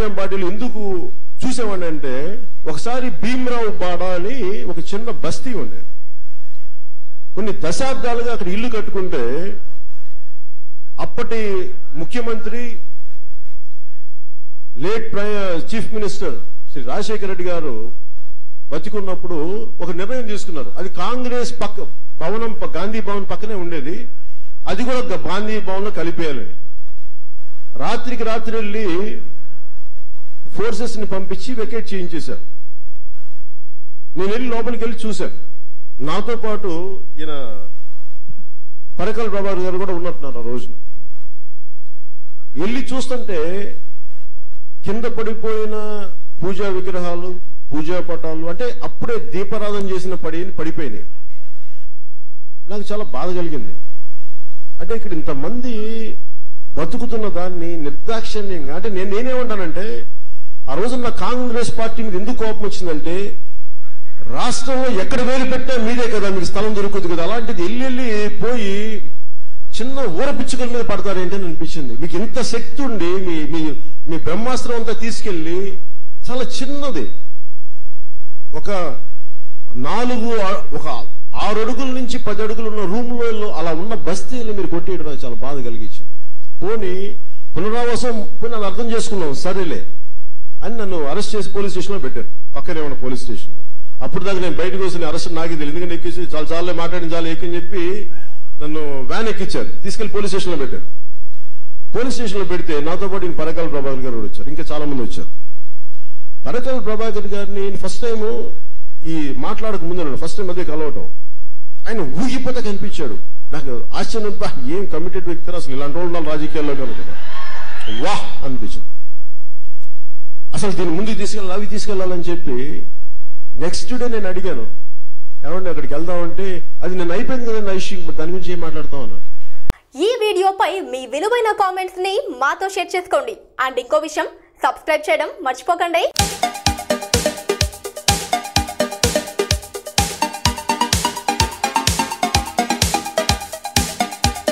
తెలుగుదేశం పార్టీలో ఎందుకు చూసేవాడిని అంటే, ఒకసారి భీమరావు బాడ అని ఒక చిన్న బస్తీ ఉండేది. కొన్ని దశాబ్దాలుగా అక్కడ ఇల్లు కట్టుకుంటే అప్పటి ముఖ్యమంత్రి late chief minister Shri Rajasekhara Reddy గారు బతికున్నప్పుడు ఒక నిర్ణయం తీసుకున్నారు. అది కాంగ్రెస్ భవనం గాంధీ భవన్ పక్కనే ఉండేది, అది కూడా గాంధీ భవన్ లో కలిపేయాలని. రాత్రికి రాత్రి వెళ్ళి ఫోర్సెస్ ని పంపించి వెకేట్ చేయించేశారు. నేను వెళ్ళి లోపలికి వెళ్ళి చూశాను. నాతో పాటు ఈయన పరకల్ ప్రభాకర్ గారు కూడా ఉన్నట్టున్నారు. ఆ రోజున వెళ్ళి చూస్తుంటే కింద పడిపోయిన పూజా విగ్రహాలు, పూజా పటాలు, అంటే అప్పుడే దీపారాధన చేసిన పడిపోయినాయి. నాకు చాలా బాధ కలిగింది. అంటే ఇక్కడ ఇంతమంది బతుకుతున్న దాన్ని నిర్దాక్షిణ్యంగా, అంటే నేనేమంటానంటే, ఆ రోజు నా కాంగ్రెస్ పార్టీ మీద ఎందుకు కోపం వచ్చిందంటే, రాష్ట్రంలో ఎక్కడ వేలు పెట్టా మీదే కదా, మీకు స్థలం దొరుకుతుంది కదా, అలాంటిది వెళ్ళి పోయి చిన్న ఊర పిచ్చుకల మీద పడతారేంటి అని అనిపించింది. మీకు ఇంత శక్తి ఉండి మీ బ్రహ్మాస్త్రం అంతా తీసుకెళ్లి చాలా చిన్నది ఒక 6 అడుగుల నుంచి 10 అడుగులు ఉన్న రూమ్లో అలా ఉన్న బస్తీలు మీరు కొట్టేయడం నాకు చాలా బాధ కలిగించింది. పోనీ పునరావాసం నన్ను అర్థం చేసుకున్నాం, సరేలే అని నన్ను అరెస్ట్ చేసి పోలీస్ స్టేషన్ లో పెట్టారు, పక్కనే ఉన్న పోలీస్ స్టేషన్ లో. అప్పుడు దాకా నేను బయటకు వస్తే అరెస్ట్ నాకే తెలియదు, ఎందుకంటే ఎక్కేసి చాలా మాట్లాడించాలి ఎక్కని చెప్పి నన్ను వ్యాన్ ఎక్కించారు, తీసుకెళ్లి పోలీస్ స్టేషన్ లో పెట్టారు. పోలీస్ స్టేషన్ లో పెడితే నాతో పాటు ఈయన పరకాల ప్రభాకర్ గారు వచ్చారు, ఇంకా చాలా మంది వచ్చారు. పరకాల ప్రభాకర్ గారిని ఫస్ట్ టైం ఈ మాట్లాడక ముందు ఫస్ట్ టైం అదే కలవటం, ఆయన ఊగిపోతే కనిపించాడు. నాకు ఆశ్చర్యం, ఏం కమిటెడ్ వ్యక్తి అసలు, ఇలాంటి వాళ్ళు ఉన్నారు రాజకీయాల్లో కనుక, వాహ్ అనిపించింది. అసలు దీన్ని ముందుకు తీసుకెళ్ళాలని చెప్పి నెక్స్ట్ డే నేను అడిగాను, ఏమంటే అక్కడికి వెళ్దామంటే, అది నేను అయిపోయింది కదా నా ఇష్యూ, దాని గురించి ఏం మాట్లాడతాం అన్నారు. ఈ వీడియోపై మీ విలువైన కామెంట్స్ ని మాతో షేర్ చేసుకోండి. అండ్ ఇంకో విషయం, సబ్స్క్రైబ్ చేయడం మర్చిపోకండి.